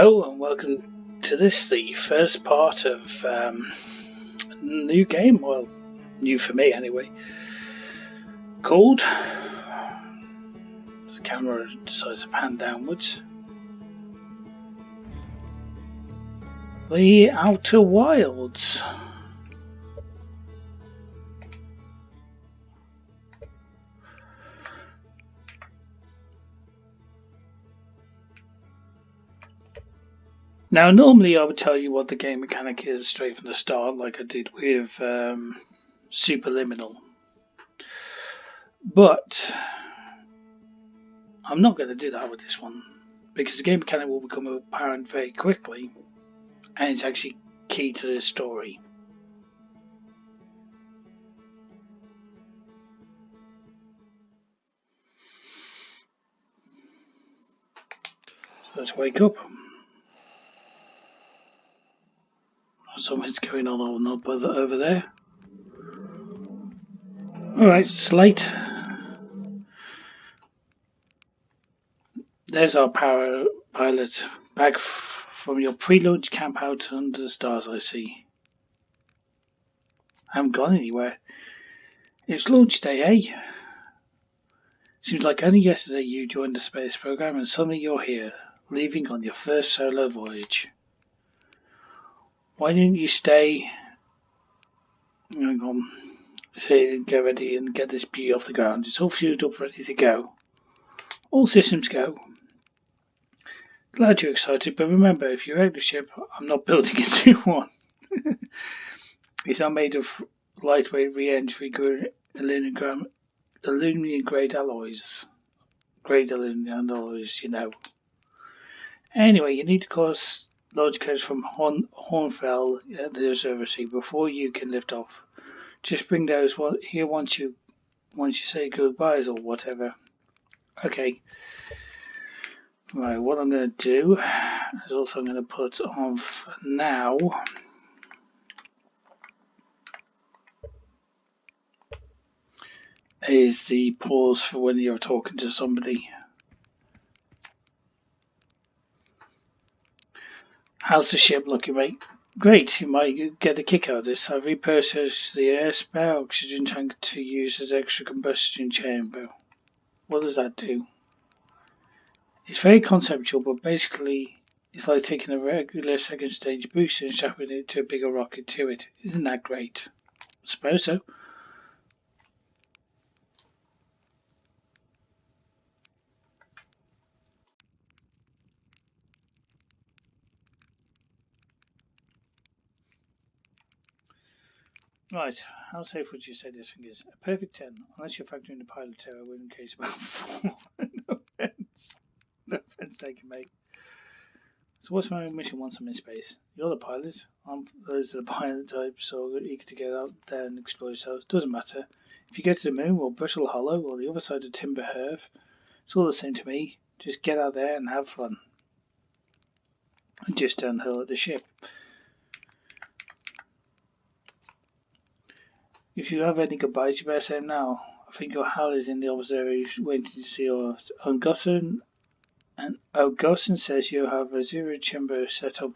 Hello and welcome to the first part of a new game, well, new for me anyway, called, the camera decides to pan downwards, The Outer Wilds. Now, normally I would tell you what the game mechanic is straight from the start, like I did with Superliminal. But I'm not going to do that with this one, because the game mechanic will become apparent very quickly, and it's actually key to the story. So let's wake up. Something's going on over there. Alright, it's late. There's our power pilot. Back from your pre-launch camp out under the stars, I see. I haven't gone anywhere. It's launch day, eh? Seems like only yesterday you joined the space program and suddenly you're here, leaving on your first solo voyage. Why didn't you stay? Hang on. Say, get ready and get this beauty off the ground. It's all fueled up, ready to go. All systems go. Glad you're excited, but remember, if you wreck the ship, I'm not building a new one. It's not made of lightweight re-entry aluminum grade alloys. Grade aluminum alloys, you know. Anyway, you need to cross launch codes from Hornfell at the observatory before you can lift off. Just bring those here once you say goodbyes or whatever. Okay. Right, what I'm going to do is also I'm going to put on for now is the pause for when you're talking to somebody. How's the ship looking, mate? Great, you might get a kick out of this. I've repurposed the air spare oxygen tank to use as extra combustion chamber. What does that do? It's very conceptual, but basically it's like taking a regular second stage booster and strapping it to a bigger rocket to it. Isn't that great? I suppose so. Right, how safe would you say this thing is? A perfect 10, unless you're factoring the pilot error, in case about 4. No offense. No offense taken, mate. So what's my mission once I'm in space? You're the pilot. Those are the pilot type, so eager to get out there and explore yourself. Doesn't matter. If you get to the moon or Brittle Hollow or the other side of Timber Hearth, it's all the same to me. Just get out there and have fun. And just downhill at the ship. If you have any goodbyes, you better say them now. I think your Hal is in the observatory waiting to see yours. Gosson says you have a zero chamber set up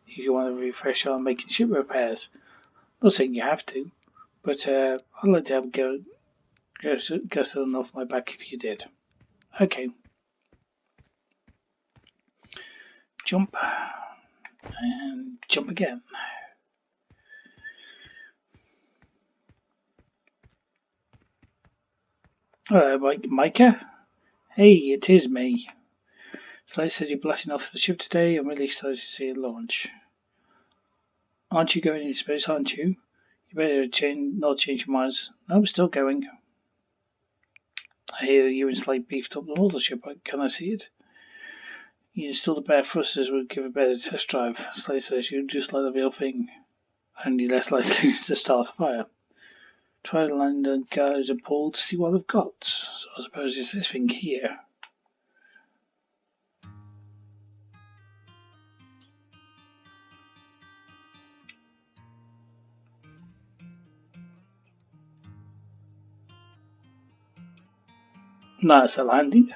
if you want to refresh on making ship repairs. Not saying you have to, but I'd like to have a Gosson off my back if you did. Okay. Jump. And jump again. Micah? Hey, it is me. Slade said you're blasting off the ship today. I'm really excited to see it launch. Aren't you going into space, aren't you? You better not change your minds. No, I'm still going. I hear that you and Slade beefed up the whole ship. Can I see it? You installed the bare thrusters would give a better test drive. Slade says you're just like the real thing. Only less likely to start a fire. Try to land the guys at Paul to see what I've got. So I suppose it's this thing here. Nice a landing.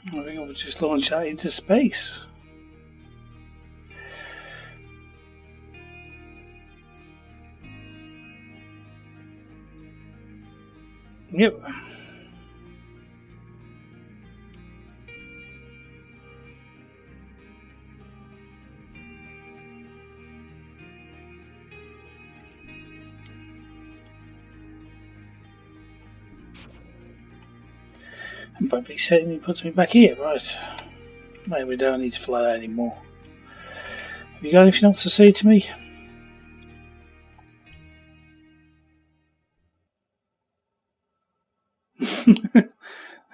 I think I'll just launch that into space. Yep. And by resetting, it puts me back here, right? Maybe we don't need to fly that anymore. Have you got anything else to say to me?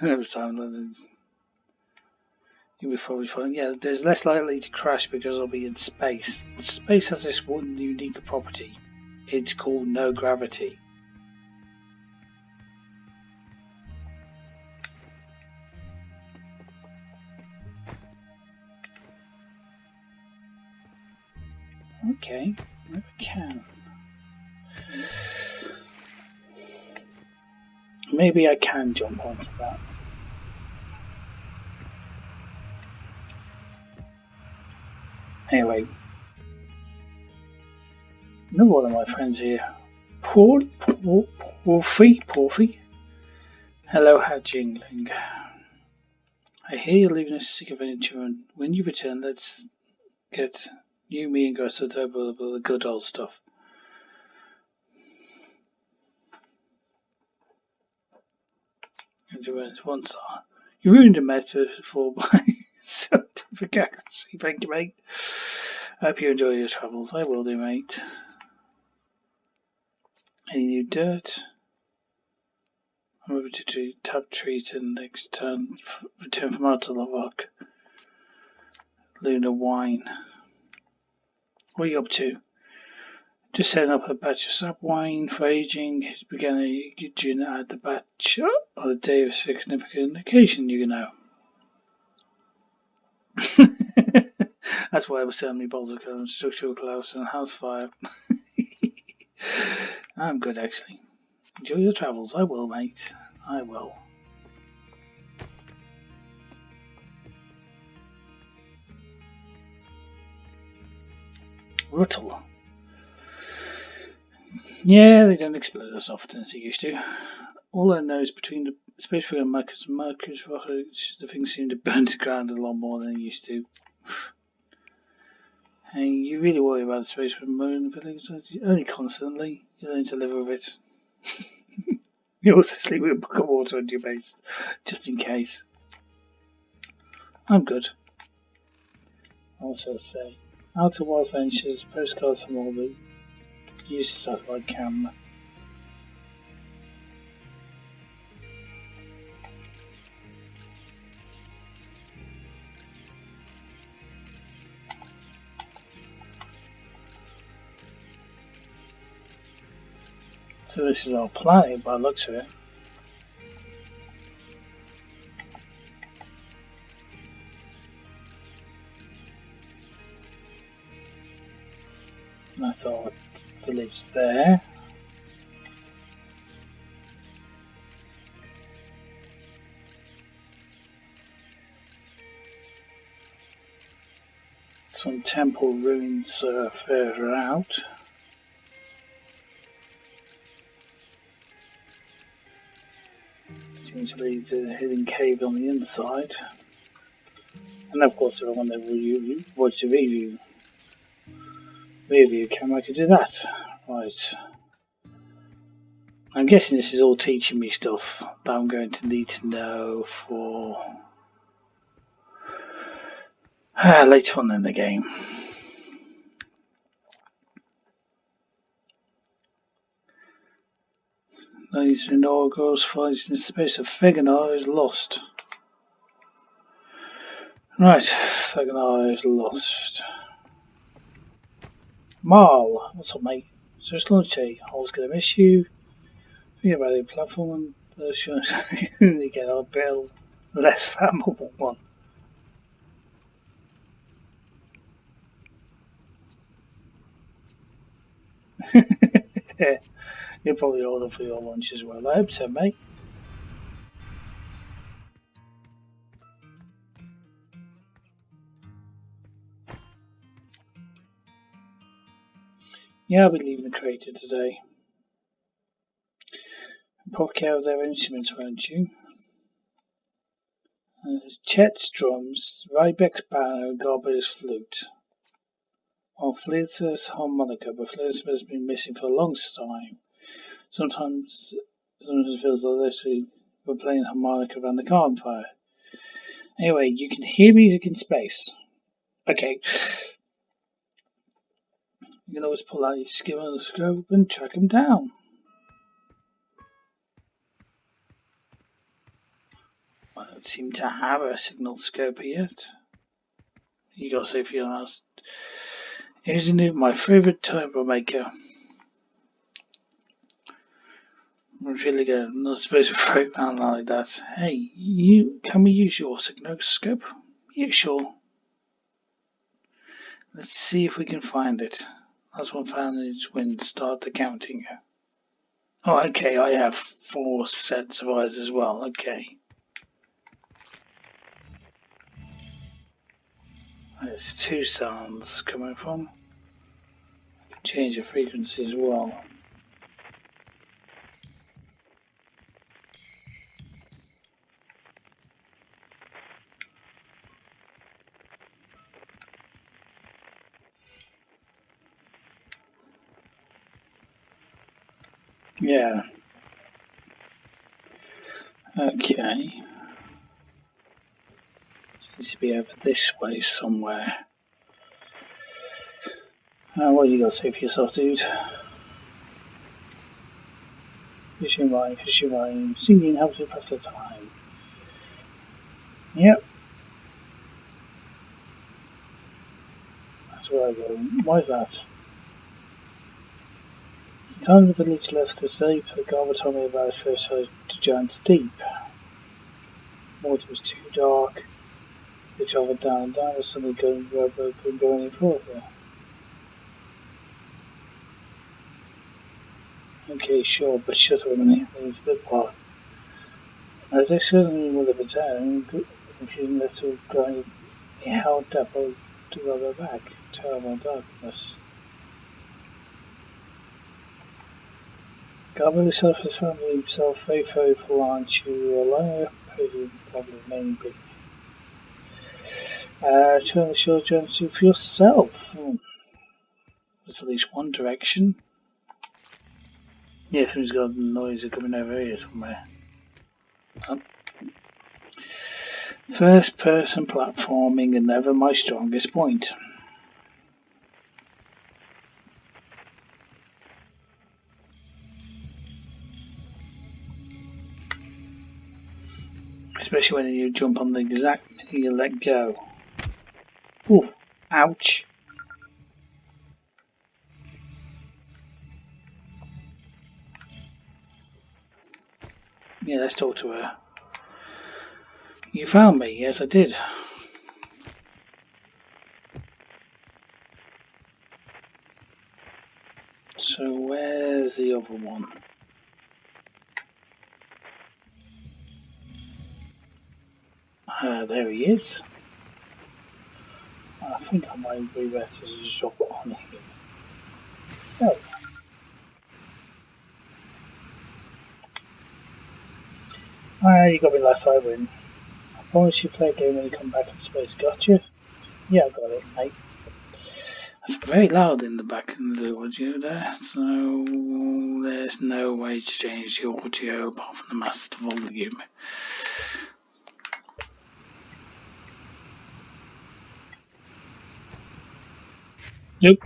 Every time, then you'll be probably fine. Yeah, there's less likely to crash because I'll be in space. Space has this one unique property. It's called no gravity. Okay, maybe I can. Maybe I can jump onto that. Anyway, another one of my friends here. Porfy. Hello, Jingling. I hear you're leaving a sick adventure, and when you return, let's get you, me, and Greta to over the good old stuff. One star. You ruined a metaphor by scientific accuracy. Thank you, mate. I hope you enjoy your travels. I will do, mate. Any new dirt? I'm over to tab treat and next turn return from Attlerock. Lunar wine. What are you up to? Just setting up a batch of sap wine for aging. It began a June to add the batch on a day of significant occasion, you know. That's why I was so many bottles of current structural collapse and house fire. I'm good, actually. Enjoy your travels. I will, mate. I will. Ruttle. Yeah, they don't explode as often as they used to. All I know is between the space and Marcus rockets, the things seem to burn to ground a lot more than they used to. Hey, you really worry about the space for moon village? Only constantly. You learn to live with it. You also sleep with a bucket of water under your base, just in case. I'm good. Also say, Outer Wild Ventures, postcards from orbit, use satellite camera. So this is our planet by the looks of it. That's our village there. Some temple ruins further out. Seems to lead to a hidden cave on the inside. And of course, if I want to watch the review camera, I could do that. Right. I'm guessing this is all teaching me stuff that I'm going to need to know for later on in the game. These inaugurals finds in space of Feganar is lost. Right, Feganar is lost. Marl, what's up, mate? So it's launch day. Hull's gonna miss you. Think about the platform and you get a bit less flammable one. Yeah, you'll probably order for your lunch as well. I hope so, mate. Yeah, I'll be leaving the crater today. Probably care of their instruments, won't you? Chet's drums, Rybeck's piano, Garber's flute. Or Flitzer's harmonica, but Flitzer has been missing for a long time. Sometimes it feels like literally we're playing harmonica around the campfire. Anyway, you can hear music in space. Okay. You can always pull out your scope and track them down. I don't seem to have a signal scope yet. You gotta say for your last. Isn't it my favourite turbo maker? It's really good. I'm not supposed to throw it around like that. Hey, can we use your signal scope? Yeah, sure. Let's see if we can find it. Last one found is when start the counting. Oh, okay, I have 4 sets of eyes as well. Okay. There's 2 sounds coming from. I can change the frequency as well. Yeah. Okay. Seems to be over this way somewhere. What you got to say for yourself, dude? Fishing rhyme, singing helps you pass the time. Yep. That's where I go. Why is that? It's the time the village left to sleep. The Garber told me about his first sight to Giant's Deep. Water was too dark. They travelled down and down, but suddenly couldn't go any further. Okay, sure, but shut up a minute. There's a good part. As they certainly will have its own, if you let her grind it held up to rub her back. Terrible darkness. Garber himself has found himself very faithful, aren't you? Alone, probably maybe. Turn the short journey for yourself. There's at least one direction. Yeah, somebody's got noise coming over here somewhere. Oh. First person platforming and never my strongest point. Especially when you jump on the exact minute you let go. Ooh, ouch. Yeah, let's talk to her. You found me, yes I did. So where's the other one? There he is. I think I might be better to just drop it on here. So. You got me last I win. I promise you play a game when you come back in space, gotcha? Yeah, I got it, mate. That's very loud in the back of the audio there, so there's no way to change the audio apart from the master volume. Nope.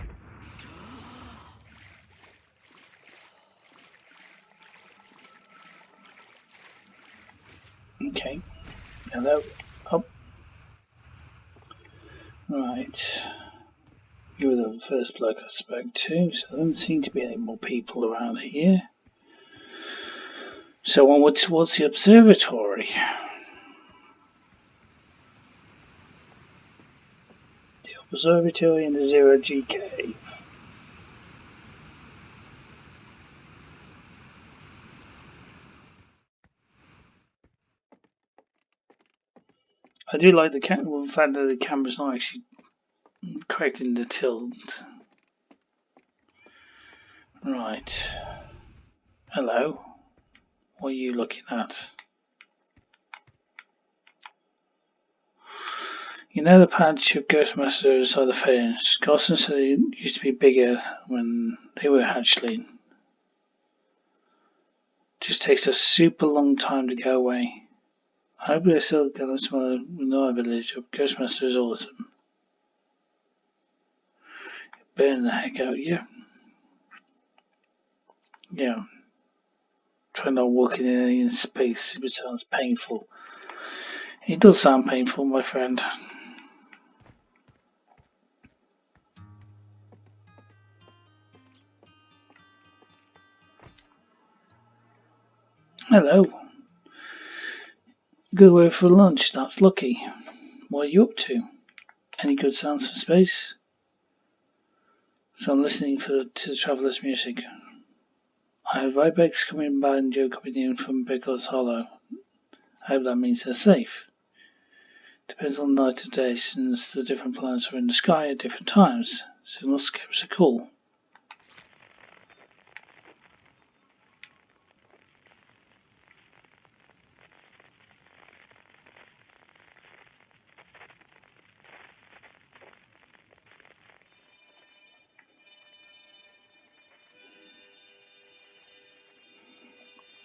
Okay. Hello. Up. Right. You were the first bloke I spoke to, so there doesn't seem to be any more people around here. So onward towards the observatory. The observatory in the Zero-G cave. I do like the fact that the camera's not actually correcting the tilt. Right. Hello. What are you looking at? You know the patch of Ghostmaster inside the fence? Carson said it used to be bigger when they were hatchling. Just takes a super long time to go away. I hope they still get this one with no village. Ghostmaster is awesome. Burn the heck out of you. Yeah. Try not walking in space, it sounds painful. It does sound painful, my friend. Hello. Good way for lunch, that's lucky. What are you up to? Any good sounds from space? So I'm listening to the Traveller's music. I have Rybex coming by and Joe coming in from Biggles Hollow. I hope that means they're safe. Depends on the night of day since the different planets are in the sky at different times. Signalscapes are cool.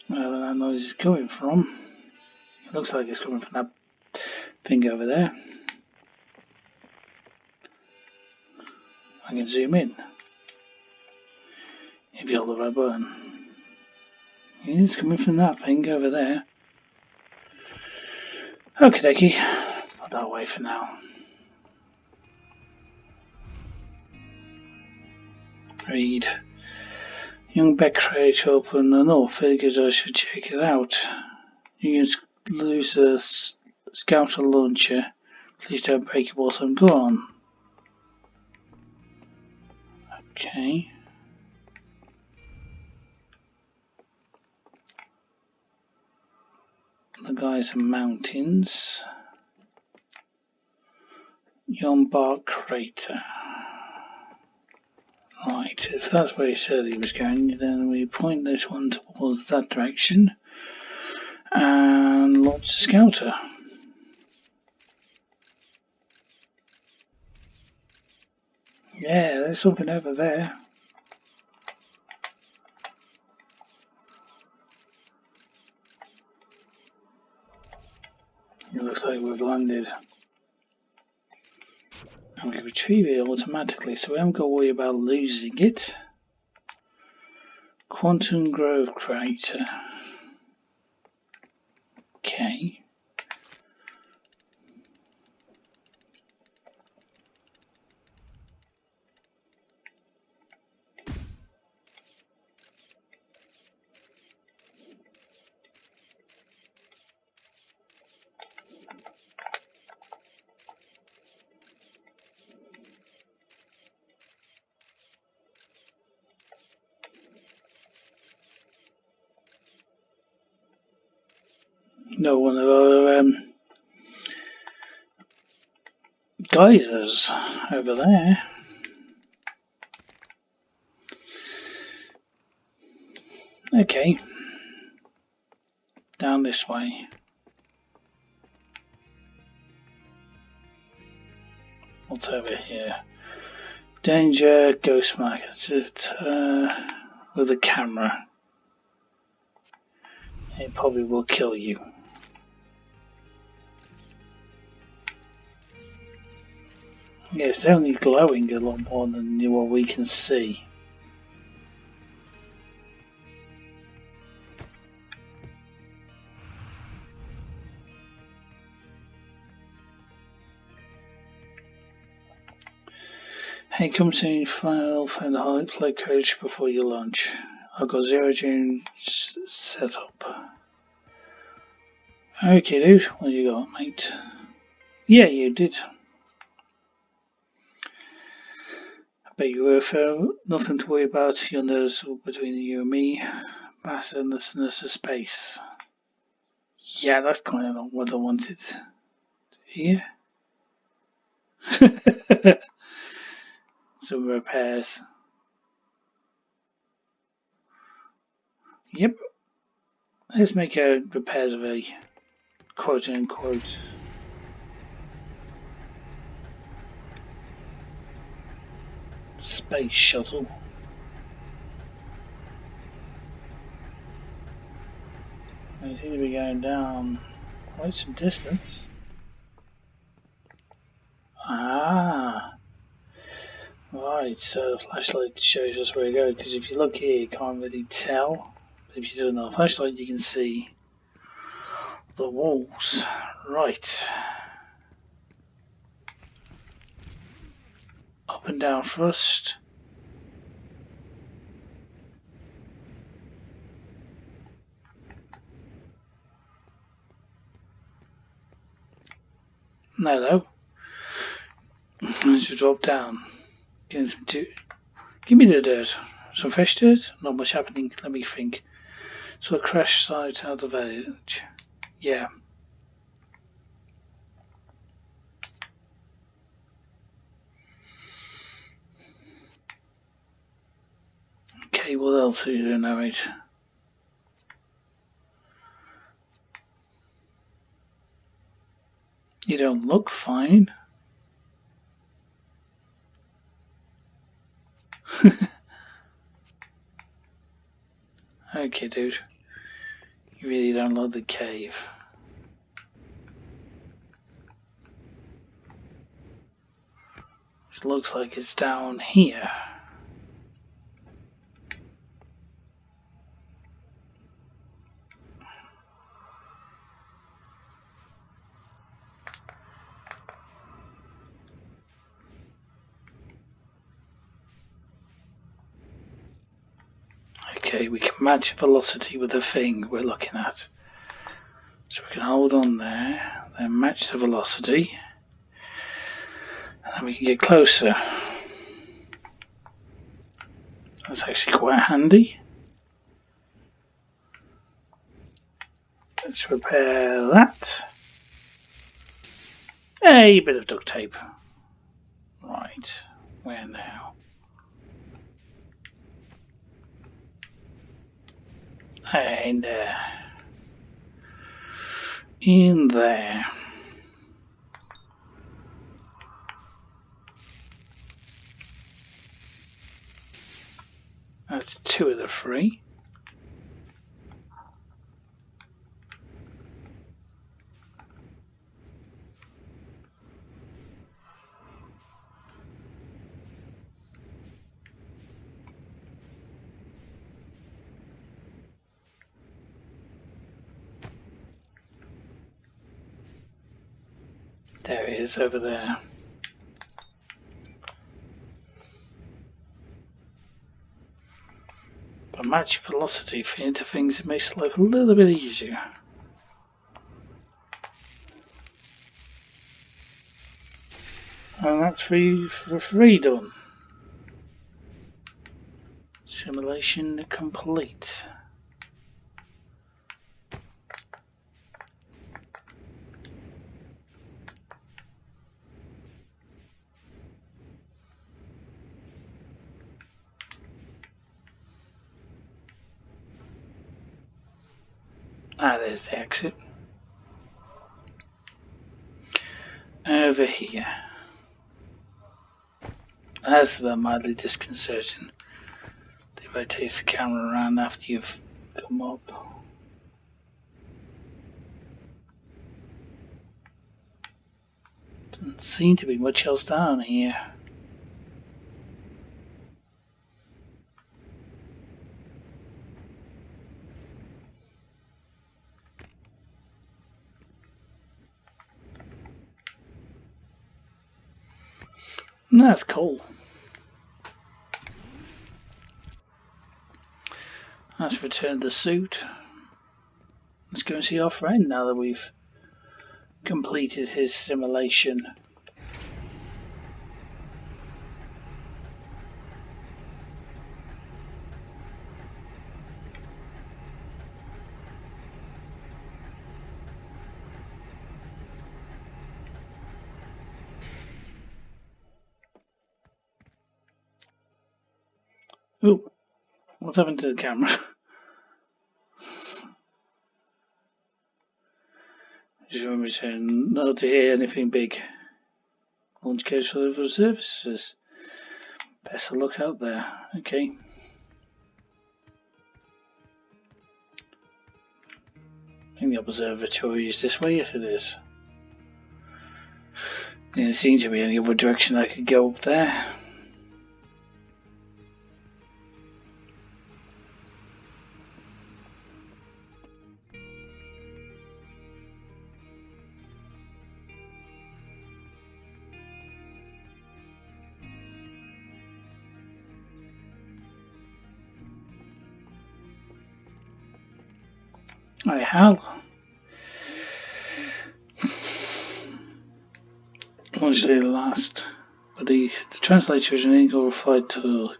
Where that noise is coming from. It looks like it's coming from that thing over there. I can zoom in. If you hold the right button. It's coming from that thing over there. Okie dokie. Put that away for now. Read. Young Beck creator open the north. Figures I should check it out. You can lose a scouter launcher. Please don't break it whilst I'm gone. Okay. The guys are mountains. Yonbar Crater. Right, if that's where he said he was going, then we point this one towards that direction and launch the scouter. Yeah, there's something over there. It looks like we've landed. And we can retrieve it automatically, so we haven't got to worry about losing it. Quantum Grove Crater. Okay. No one of our geysers over there. Okay. Down this way. What's over here? Danger, ghost markets. With a camera. It probably will kill you. Yeah, it's only glowing a lot more than what we can see. Hey, come soon, find the flight coach before your lunch. I've got 0 June set up. Okay, dude, what you got, mate? Yeah, you did. I bet you were nothing to worry about. You'll notice between you and me, vastness of space. Yeah, that's kind of not what I wanted to hear. Some repairs. Yep. Let's make a repairs of a quote unquote space shuttle. They seem to be going down quite some distance. Ah, right, so the flashlight shows us where to go, because if you look here you can't really tell. But if you do another flashlight you can see the walls. Right. Up and down first. Hello. Let's drop down. Give me the dirt. Some fresh dirt? Not much happening. Let me think. So a crash site out of the village. Yeah. Okay, what else are you doing now, mate? You don't look fine. Okay, dude. You really don't love the cave. It looks like it's down here. Okay, we can match velocity with the thing we're looking at. So we can hold on there, then match the velocity, and then we can get closer. That's actually quite handy. Let's repair that. A bit of duct tape. Right, where now? In there. In there. That's 2 of the 3. There it is over there. But match velocity into things it makes life a little bit easier. And that's free done. Simulation complete. Ah, there's the exit. Over here. That's the mildly disconcerting. They rotate the camera around after you've come up. Doesn't seem to be much else down here. That's cool. Let's return the suit. Let's go and see our friend now that we've completed his simulation. Ooh, what's happened to the camera? Just remember saying not to hear anything big. Launch codes for the services. Best of luck out there. Okay. I think the observatory is this way. Yes, it is. There seems to be any other direction I could go up there. I have. Honestly, the last. But the translator is an ink-refined tool.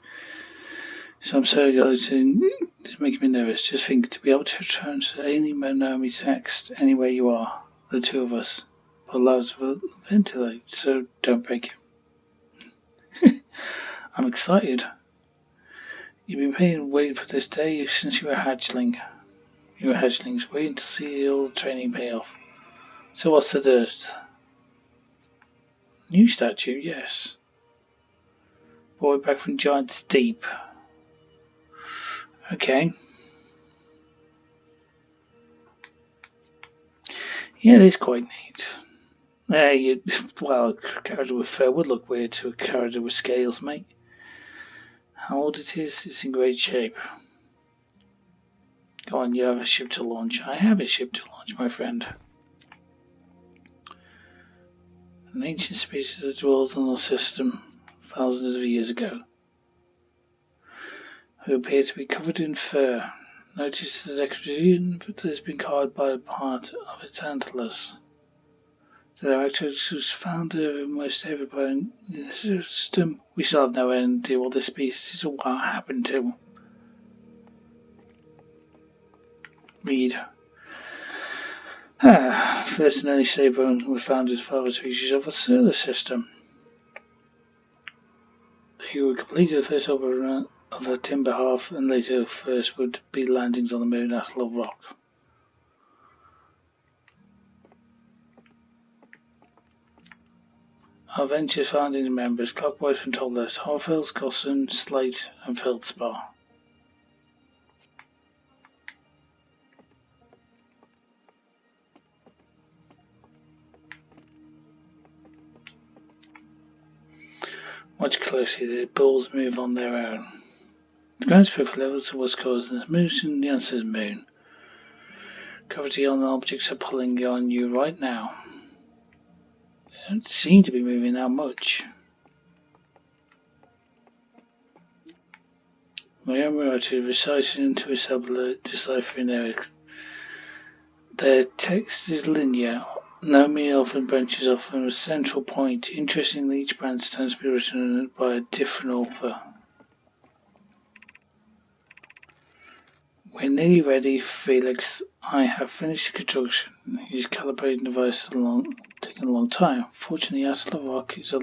So I'm sorry, guys, it's making me nervous. Just think, to be able to translate any Monomi text anywhere you are, the two of us, but allows us to ventilate, so don't break it. I'm excited. You've been waiting for this day since you were a hatchling. You were hatchlings, waiting to see all the training pay off. So what's the dirt? New statue, yes. Boy back from Giant's Deep. Okay. Yeah, it is quite neat. Well, a character with fur would look weird to a character with scales, mate. How old it is, it's in great shape. Go on, you have a ship to launch. I have a ship to launch, my friend. An ancient species that dwells on our system thousands of years ago, who appear to be covered in fur. Notice the decoration that has been carved by a part of its antlers. The director was founder of almost everybody in the system. We still have no idea what this species is or what happened to them. Read. First and only Sabone was found as father species of the solar system. They were completed the first overrun of the timber half, and later first would be landings on the moon Attlerock. Our ventures founding members clockwise from Tollers, Harfels, Gosson, Slate, and Feldspar. Watch closely, the bulls move on their own. The ground spirit levels of what's causing this motion, the answer is moon. Gravity on the objects are pulling on you right now. They don't seem to be moving that much. My own writer recited into a sublet deciphering Eric. Their text is linear. Nomi often branches off from a central point. Interestingly, each branch tends to be written by a different author. We're nearly ready, Felix. I have finished the construction. He's calibrating the device taking a long time. Fortunately, Attlerock is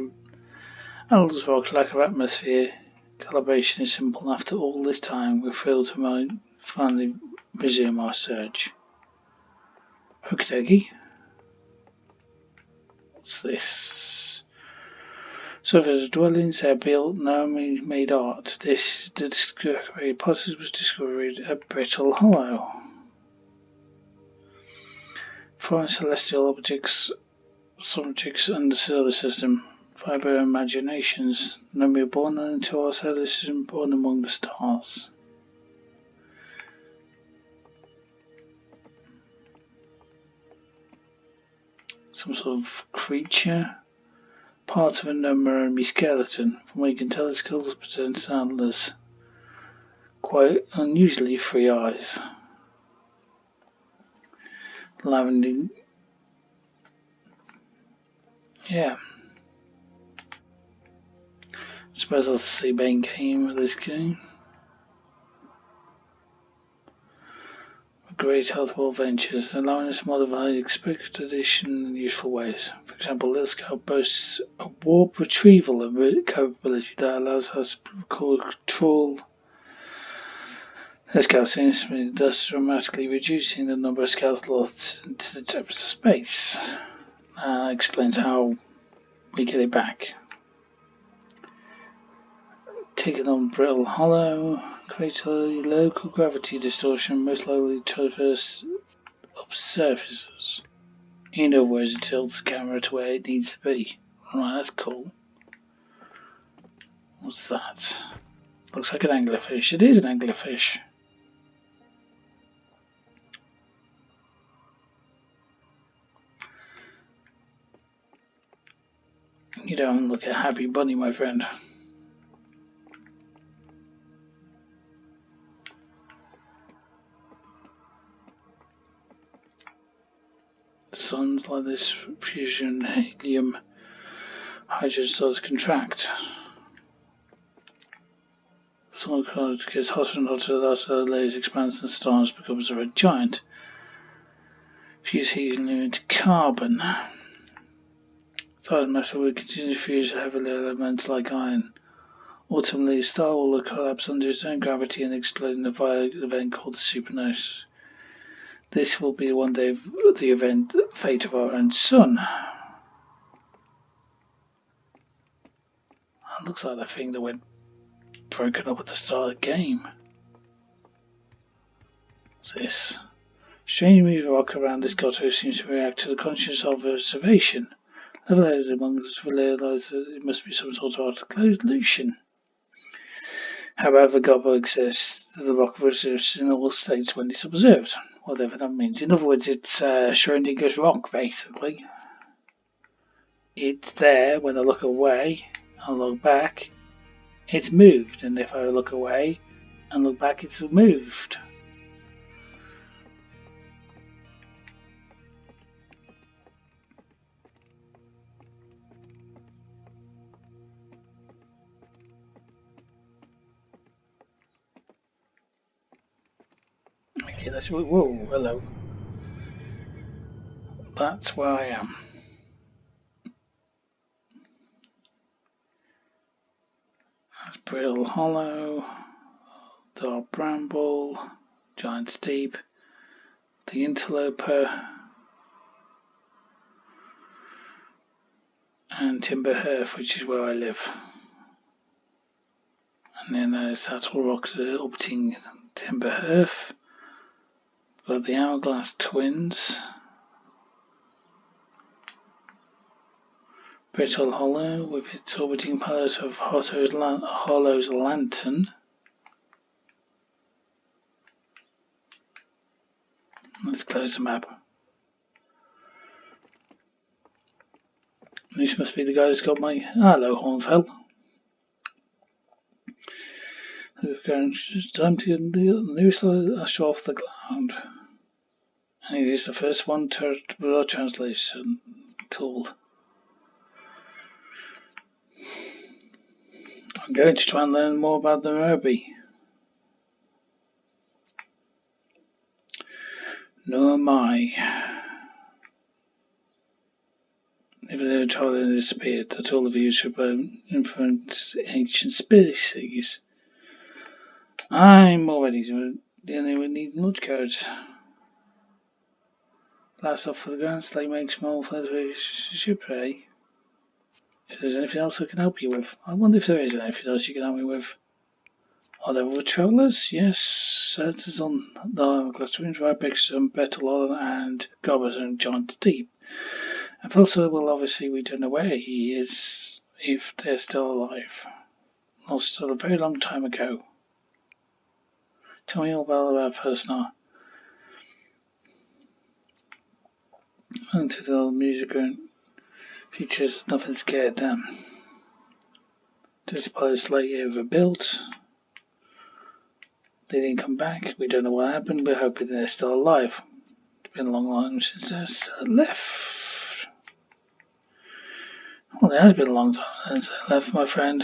Attlerock lack of atmosphere. Calibration is simple. After all this time, we're thrilled to finally resume our search. Okie dokie. What's this? So for the dwellings are built, Naomi made art. This discovery process was discovered at Brittle Hollow. Foreign celestial objects under the solar system. Fiber imaginations. Naomi born into our solar system, born among the stars. Some sort of creature. Part of a Nomi skeleton. From what you can tell, the skull presents antlers. Quite unusually 3 eyes. Lavender. Yeah. I suppose I'll see main game of this game. Great healthful ventures, allowing us to modify expedition in useful ways. For example, Little Scout boasts a warp retrieval capability that allows us to control The scout seems to be thus dramatically reducing the number of scouts lost into the depths of space. Explains how we get it back. Taken on Brittle Hollow, creates a local gravity distortion most likely traverse of surfaces. In other words, it tilts the camera to where it needs to be. Right, that's cool. What's that? Looks like an anglerfish. It is an anglerfish. You don't look a happy bunny, my friend. Suns like this fusion helium hydrogen stars contract. The sun gets hotter and hotter after the layers expands and stars becomes a red giant. Fuse helium into carbon. Solid matter will continue to fuse heavily elements like iron. Ultimately, the star will collapse under its own gravity and explode in a violent event called the supernova. This will be one day the fate of our own sun. That looks like the thing that went broken up at the start of the game. What's this? Strange moving rock around this grotto seems to react to the consciousness of observation. Level-headed among us will realise that it must be some sort of illusion. However, Gobbo exists, the rock resists in all states when it's observed, whatever that means. In other words, it's Schrodinger's rock, basically. It's there when I look away and look back, it's moved, and if I look away and look back, it's moved. Okay, let's. Whoa, hello. That's where I am. That's Brittle Hollow, Dark Bramble, Giant's Deep, the Interloper, and Timber Hearth, which is where I live. And then there's Attlerock orbiting Timber Hearth. Got the Hourglass Twins, Brittle Hollow with its orbiting pilot of Hollow's Lantern. Let's close the map. This must be the guy that's got my... Hello, Hornfell. It's time to get the nearest astro off the ground. And it is the first one to blood translation tool. I'm going to try and learn more about the Nairobi. Nor am I. If the child disappeared, that all the views should influence ancient species. I'm already dealing with need mud codes. Blast off for the ground, slay makes small feathers shipwreck. If there's anything else I can help you with. I wonder if there is anything else you can help me with. Are there other travellers? Yes, Santa's on the Clustering, Rybex, Bettelon, and Gobbers and Giant's Deep. And also, well, obviously, we don't know where he is, if they're still alive. Lost a very long time ago. Tell me all about first now. And to the music features nothing scared them. This pilot's slightly overbuilt. They didn't come back. We don't know what happened. We're hoping they're still alive. It's been a long time since I left. Well, it has been a long time since I left, my friend.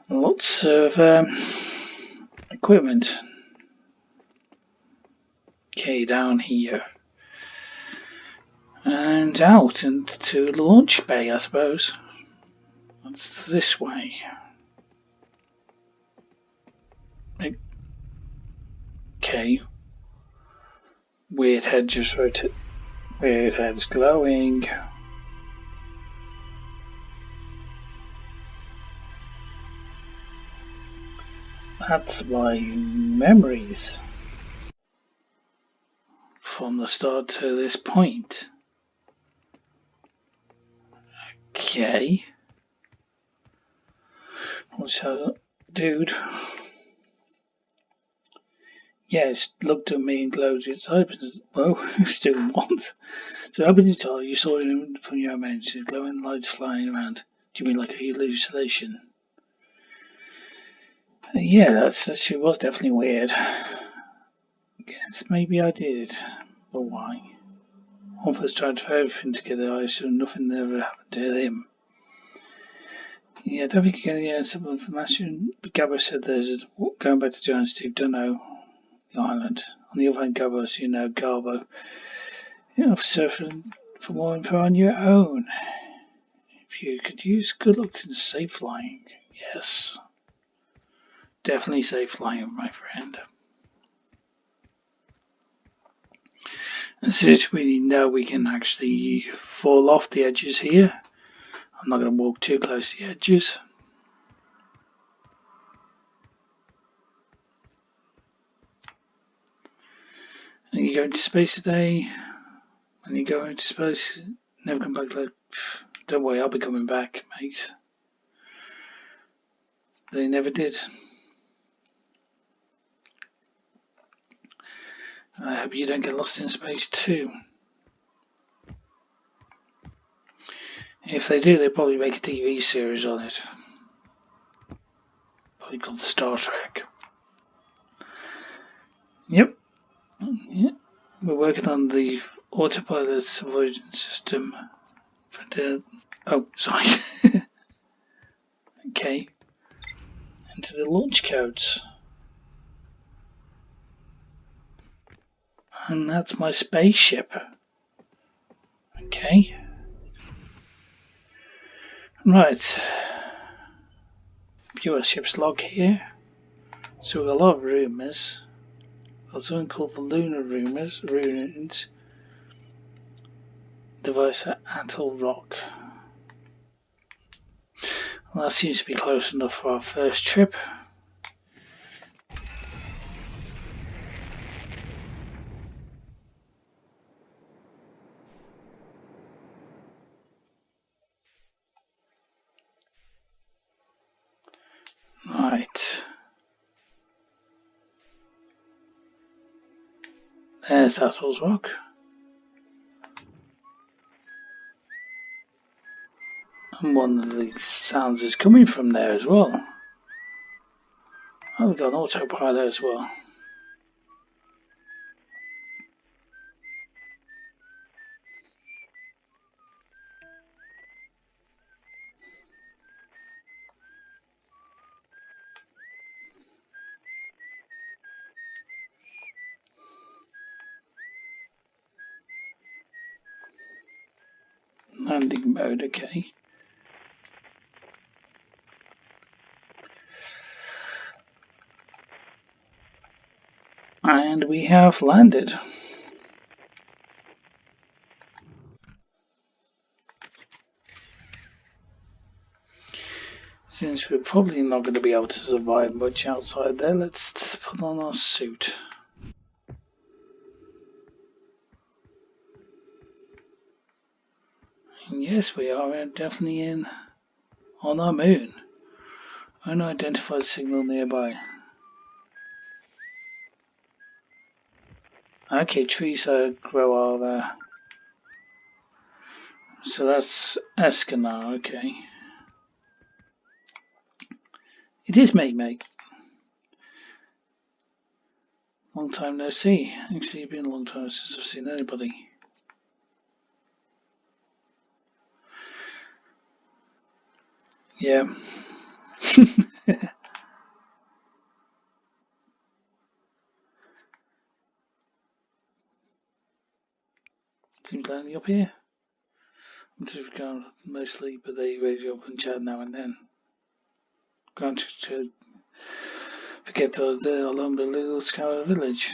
Lots of equipment. Okay, down here. And out into the launch bay, I suppose. That's this way. Okay. Weird head just rotate. Weird head's glowing. That's my memories from the start to this point. Okay. What's that, dude? Yes, looked at me and glowed its eyes. Well, still what? So open its eye, you saw him from your imagination, glowing lights flying around. Do you mean like a hallucination? Yeah, that was definitely weird. Guess maybe I did, but why? One of us tried to put everything together. I assume nothing ever happened to him. Yeah, I don't think you're going to get some information. But Gabba said there's going back to John Steve. Don't know the island. On the other hand, Gabba, as you know, Garbo. You know, surfing for more info on your own. If you could use good luck and safe flying. Yes. Definitely safe flying, my friend. And since we know we can actually fall off the edges here, I'm not going to walk too close to the edges. And you go into space today, and you go into space, never come back. Like, don't worry, I'll be coming back, mate. They never did. I hope you don't get lost in space too. If they do, they'll probably make a TV series on it. Probably called Star Trek. Yep. Yep. We're working on the autopilot avoidance system for the. Oh, sorry. Okay. Into the launch codes. And that's my spaceship. Okay. Right. Viewer ship's log here. So we've got a lot of rumours. Got something called the Lunar Ruins. Device at Attlerock. Well, that seems to be close enough for our first trip. Right. There's Attlerock. And one of the sounds is coming from there as well. Oh, we've got an autopilot as well. Landing mode, okay. And we have landed. Since we're probably not going to be able to survive much outside there, let's put on our suit. And yes, we are definitely on our moon. Unidentified signal nearby. Okay, trees grow our. So that's Escanar, okay. It is mate. Long time no see. Actually, it's been a long time since I've seen anybody. Yeah. Seems landing up here. I'm just going mostly, but they radio up and chat now and then. Granted, Forget the alone the little scout village.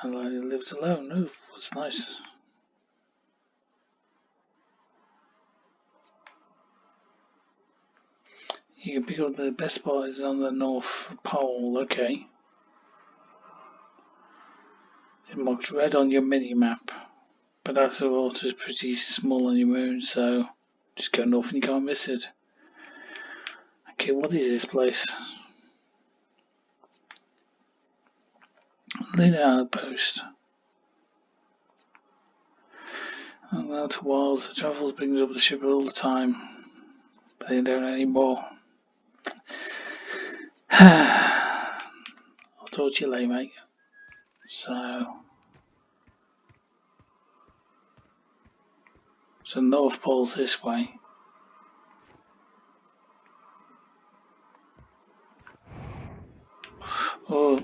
I lived alone. Oh, what's nice. You can pick up the best spot is on the North Pole. Okay. It marks red on your mini map, but that's the water is pretty small on your moon, so just go north and you can't miss it. Okay, what is this place? Lunar Outpost. I'm out to Wiles. The travels brings up the ship all the time, but they don't anymore. I'll talk to you later, mate. So North Pole's this way. Oh.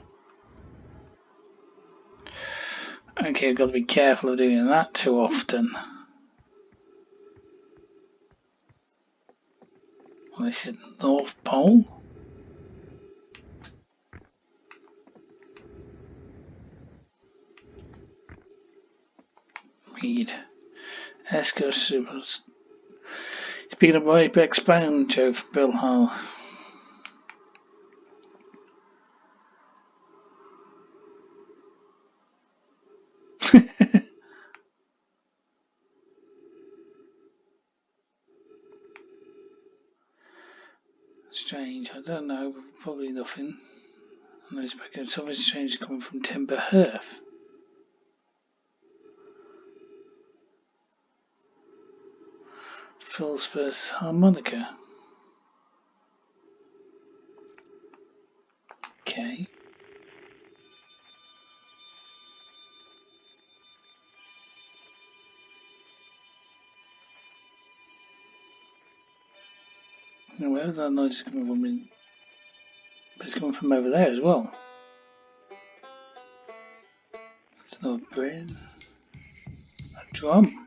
Okay, I've got to be careful of doing that too often. Well, this is North Pole. Read. Esco Supers. Speaking of right back spine joke for Bill Hall. Strange, I don't know, probably nothing. I know something strange coming from Timber Hearth. Phil's first harmonica. Okay. Wherever that noise is coming from, but it's coming from over there as well. It's not a brain. A drum.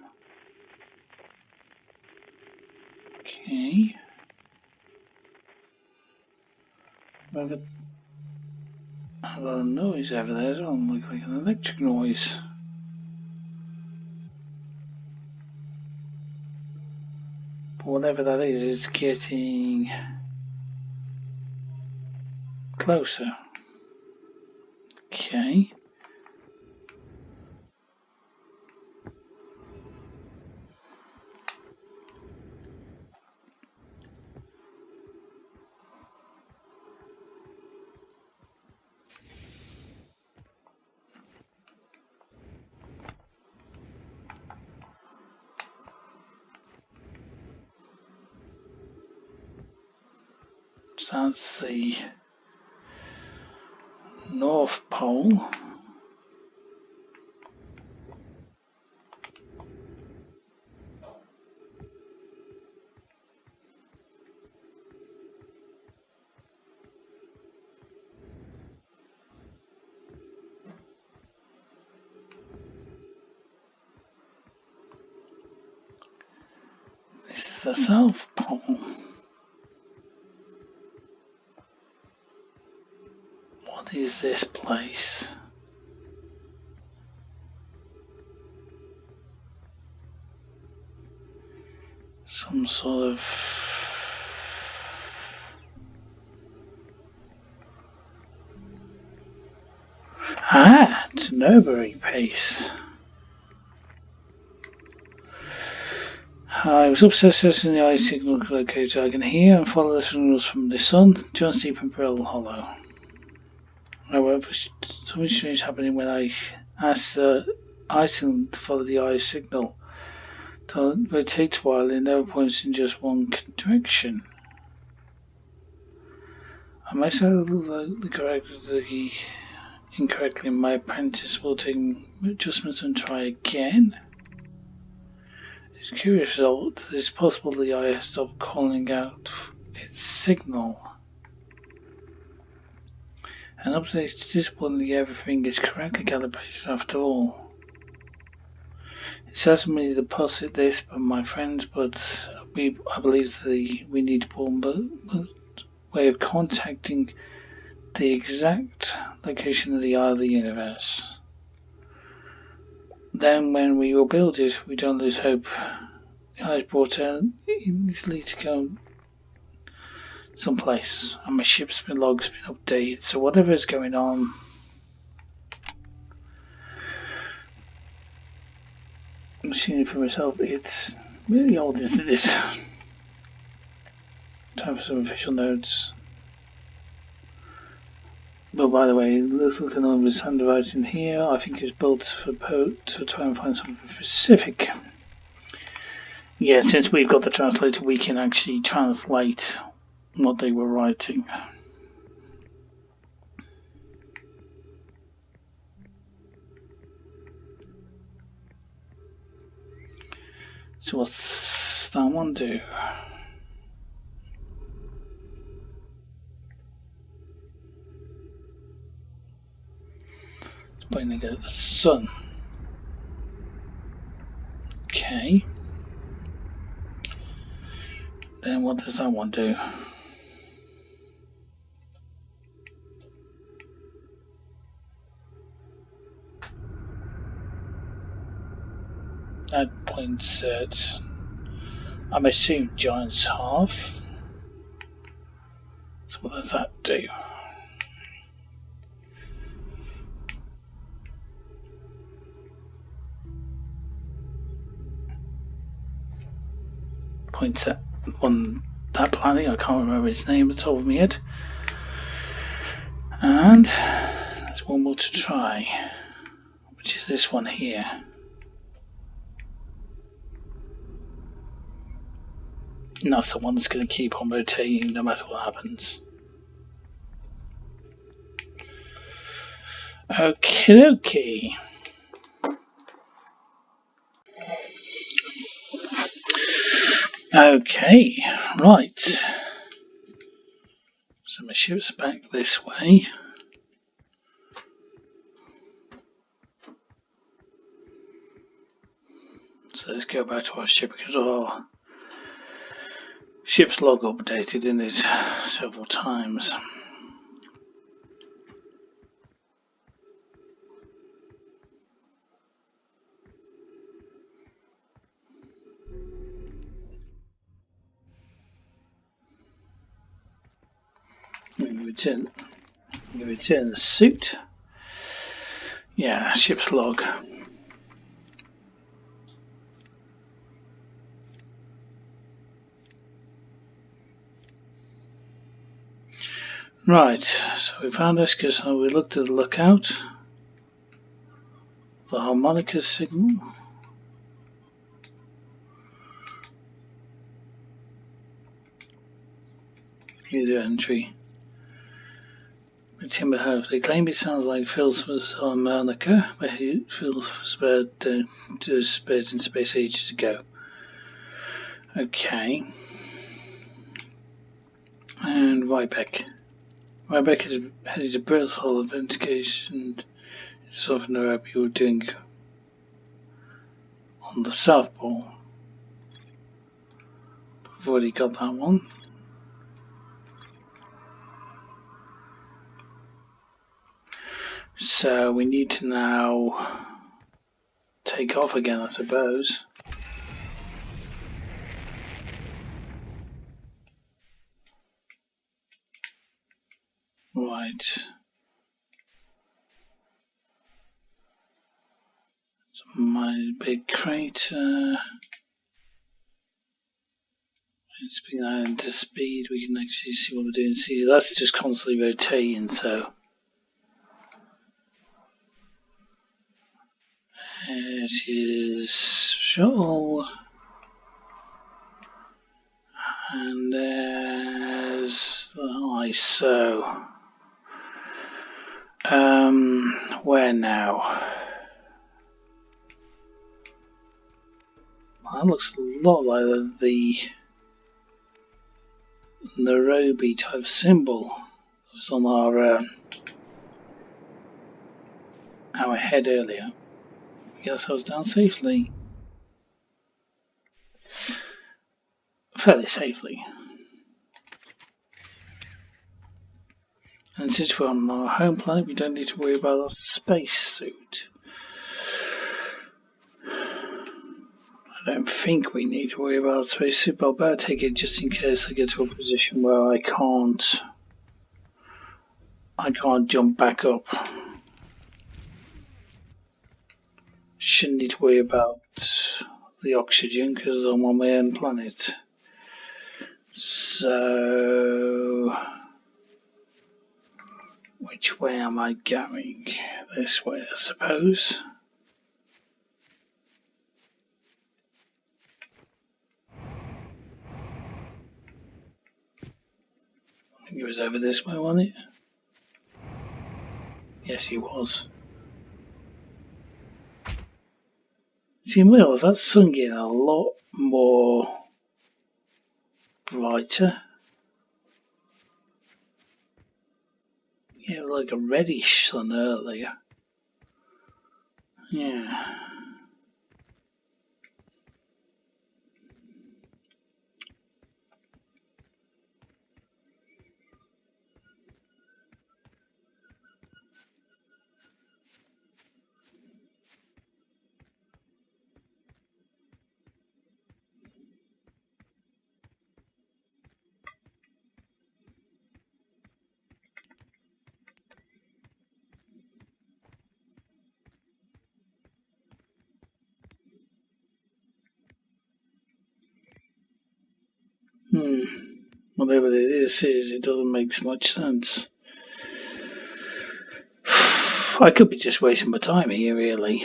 Okay. I've got a noise over there as well, like an electric noise. But whatever that is, it's getting closer. Okay. So that's the North Pole. This is the South Pole. What is this place? Some sort of it's an Overbury pace. I was obsessed in the eye signal locator. I can hear and follow the signals from the sun, just deep in Pearl Hollow. However, something strange happening when I asked the eye signal to follow the eye signal. But it takes a while, it never points in just one direction. I might have incorrectly. My apprentice will take adjustments and try again. It's a curious result. It's possible the eye has stopped calling out its signal. And obviously it's disappointing everything is correctly calibrated after all. It says me to deposit this, but my friends, but I believe we need one way of contacting the exact location of the eye of the universe. Then when we will build it, we don't lose hope. The eye is brought out easily to go someplace, and my ship's log's been updated, so whatever is going on, I'm seeing it for myself. It's really old, isn't it? Time for some official notes. But by the way, let's look at all this handwriting here. I think it's built to try and find something specific. Yeah, since we've got the translator, we can actually translate what they were writing. So what's that one do? It's pointing at the sun. Okay. Then what does that one do? That points at, I'm assuming, Giant's Half. So what does that do? Points at that planet. I can't remember its name at the top of my head. And there's one more to try, which is this one here. And that's the one that's going to keep on rotating no matter what happens. Okie dokie. Okay, right. So my ship's back this way. So let's go back to our ship because our ship's log updated in it several times. Return the suit. Yeah, ship's log. Right, so we found this because we looked at the lookout. The harmonica signal. User entry. Timber House. They claim it sounds like Phil's was harmonica, but Phil's spared in space ages ago. Okay. And Rybeck. Rybeck has a protocol of investigation. It's often what people were doing on the South Pole. We've already got that one. So we need to now take off again, I suppose. Right. So my big crater. Let's bring that into speed. We can actually see what we're doing. See, that's just constantly rotating, so. It is shuttle. And there's the ISO. Where now? That looks a lot like the Nairobi type symbol that was on our our head earlier. We get ourselves down safely. Fairly safely. And since we're on our home planet, we don't need to worry about our spacesuit. I don't think we need to worry about a spacesuit, but I'll better take it just in case I get to a position where I can't jump back up. Shouldn't need to worry about the oxygen because I'm on my own planet. So, which way am I going? This way, I suppose. I think it was over this way, wasn't it? Yes, he was. See, in Wales, that sun getting a lot more brighter. Yeah, like a reddish sun earlier. Yeah. Whatever this is, it doesn't make much sense. I could be just wasting my time here, really.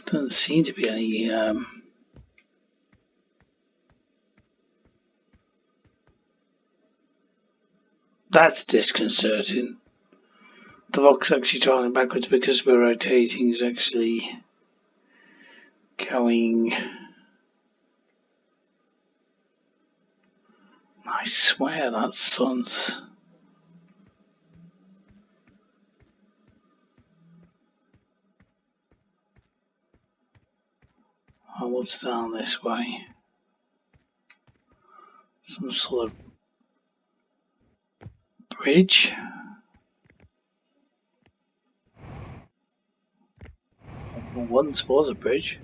Doesn't seem to be any that's disconcerting. The rock's actually traveling backwards because we're rotating. Is actually going. I swear that sun's. Oh, what's down this way? Some sort of bridge. Once was a bridge.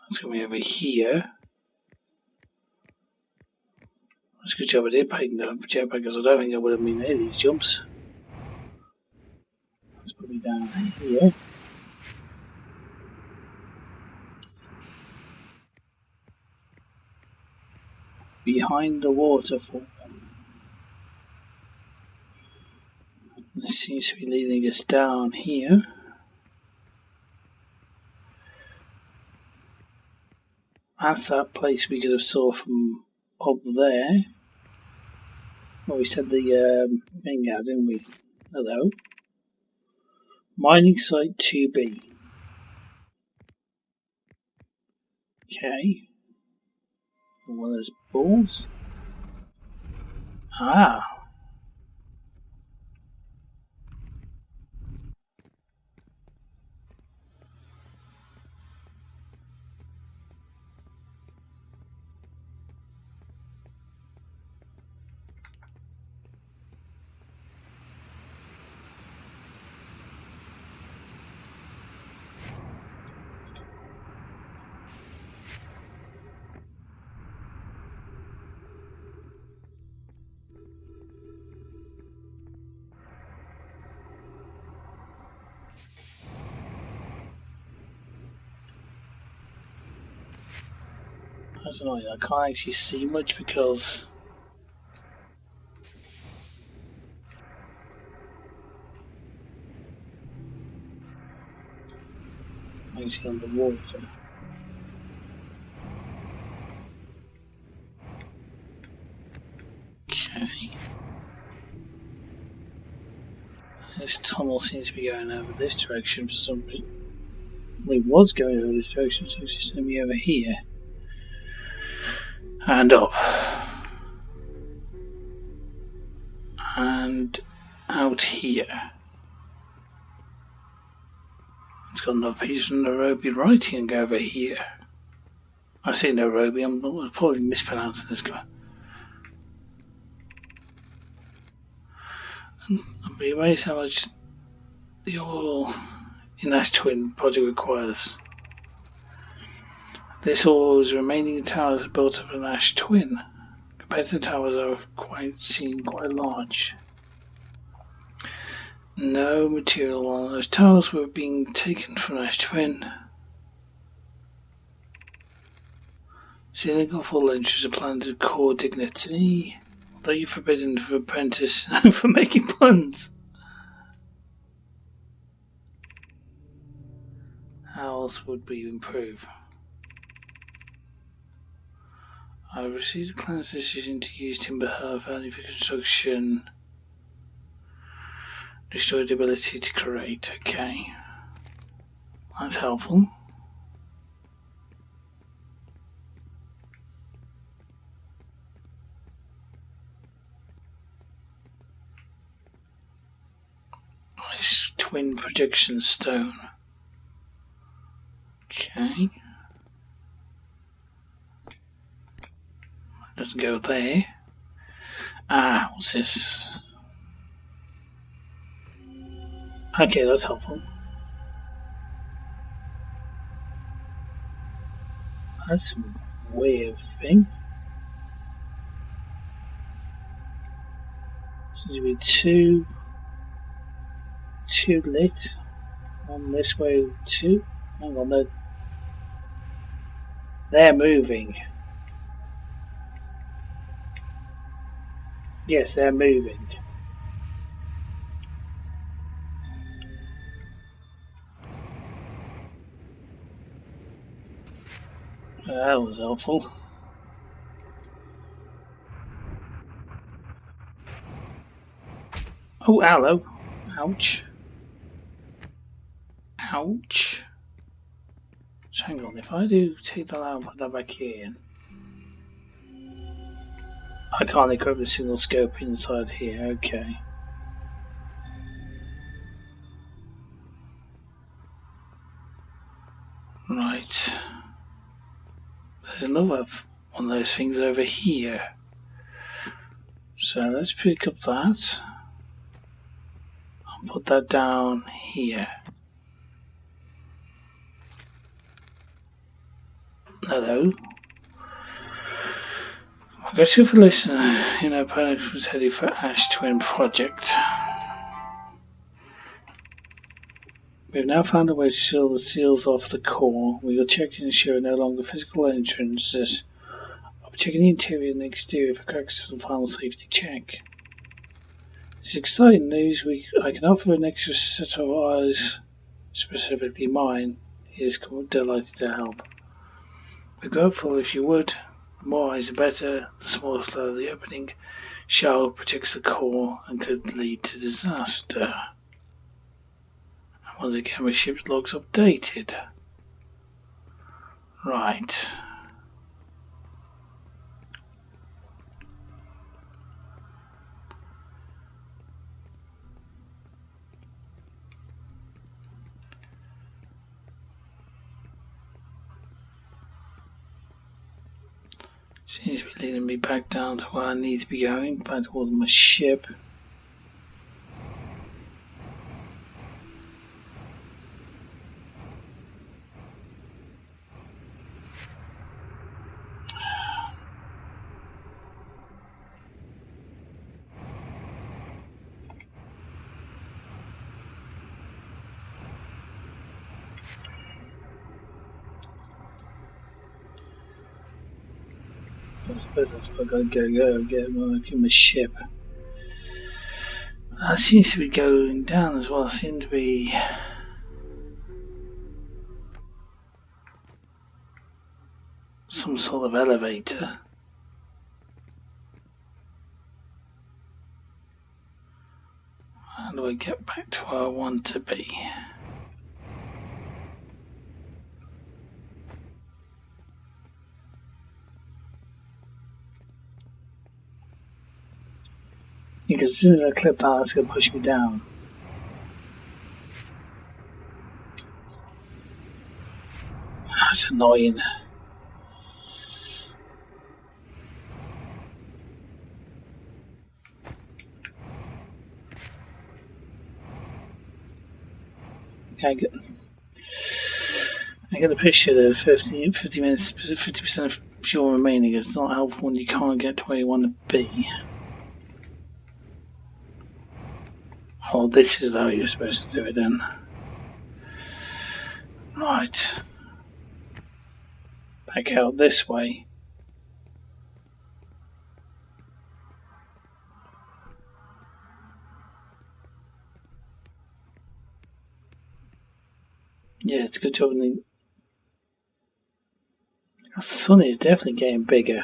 That's going to be over here. That's a good job I did paint the jetpack because I don't think I would have made any of these jumps. Let's put me down here. Behind the waterfall. This seems to be leading us down here. That's that place we could have saw from up there. Well, we said the thing out, didn't we? Hello. Mining site 2B. Okay. Well, there's balls. Ah. That's annoying. I can't actually see much because I'm actually underwater. Okay. This tunnel seems to be going over this direction for some reason. Well, it was going over this direction, so it's just going to be over here. And up. and out here. It's got another piece of Nairobi writing and go over here. I say Nairobi, I'm probably mispronouncing this guy. I'd be amazed how much the oil in Ash Twin project requires. This oil's remaining towers are built up an Ash Twin. Compared to the towers are quite large. No material on those towers were being taken from Ash Twin. Sealing off all entries are planned to core dignity. Although you're forbidden for apprentice for making puns. How else would we improve? I received a client's decision to use timber half only for construction. Destroyed the ability to create. Okay. That's helpful. Nice twin projection stone. Okay. Doesn't go there. Ah, what's this? Okay, that's helpful. That's some weird thing. Seems to be two lit. On this way, two. Hang on, they're moving. Yes, they're moving. That was helpful. Oh, hello. Ouch. Ouch. So hang on, if I do take that out and put that back in, I can't equip the single scope inside here. Okay. Right. There's another one of those things over here. So let's pick up that. I'll put that down here. Hello. I got you for listening. You know, Panic was heading for Ash Twin Project. We've now found a way to seal the seals off the core. We will check to ensure no longer physical entrances. I'll be checking the interior and the exterior for cracks for the final safety check. This is exciting news. I can offer an extra set of eyes, specifically mine. He is delighted to help. We're grateful if you would. The more eyes the better. The smaller slow the opening shell protects the core and could lead to disaster. And once again, my ship's logs updated. Right. Seems to be leading me back down to where I need to be going, back towards my ship. I suppose that's where I gotta go get work in my ship. That seems to be going down as well. Seems to be some sort of elevator. How do I get back to where I want to be? Because as soon as I clip that, it's going to push me down. That's annoying. I get the picture there. 50 minutes, 50% of fuel remaining. It's not helpful when you can't get to where you want to be. Oh, this is how you're supposed to do it then. Right. Back out this way. Yeah, it's a good job. The sun is definitely getting bigger.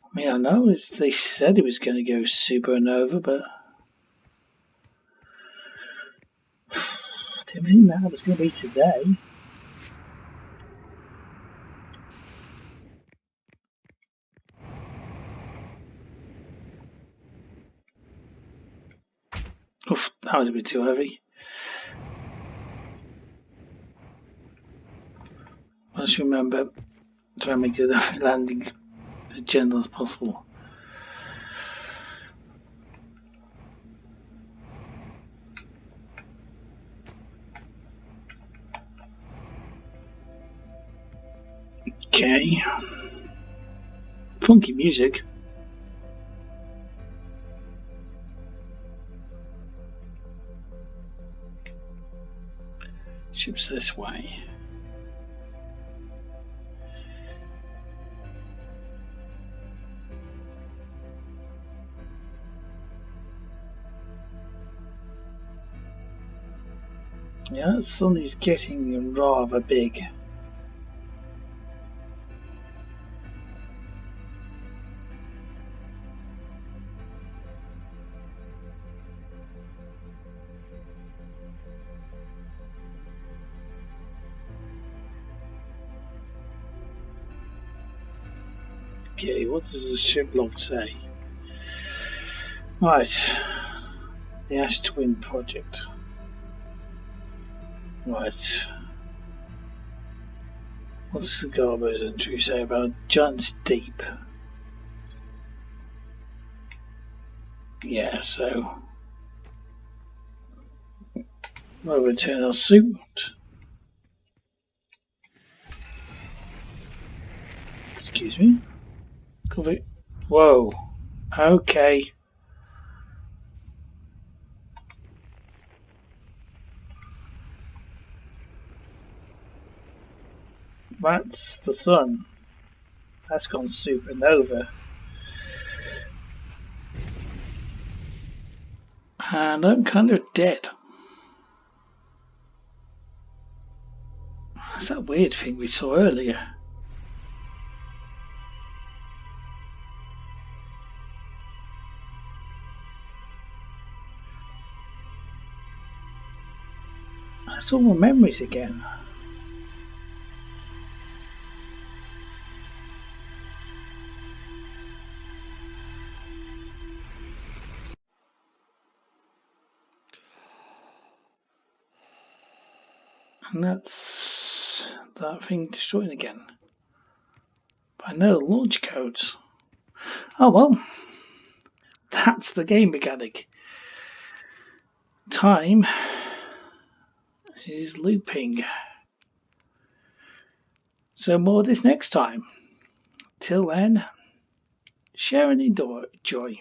I mean, I know they said it was going to go supernova, but I didn't think that was going to be today. Oof, that was a bit too heavy. Let's remember, try and make the landing as gentle as possible. Okay. Funky music. Ship's this way. Yeah, the sun is getting rather big. Okay, what does the ship log say? Right, the Ash Twin Project. Right. What's the Garbo's entry say about Giant's Deep? Yeah, so we'll return our suit. Excuse me. Cover. Whoa. Okay. That's the sun. That's gone supernova. And I'm kind of dead. That's that weird thing we saw earlier. That's all my memories again. And that's that thing destroying again. But I know the launch codes. Oh well. That's the game mechanic. Time is looping. So more of this next time. Till then, share and enjoy.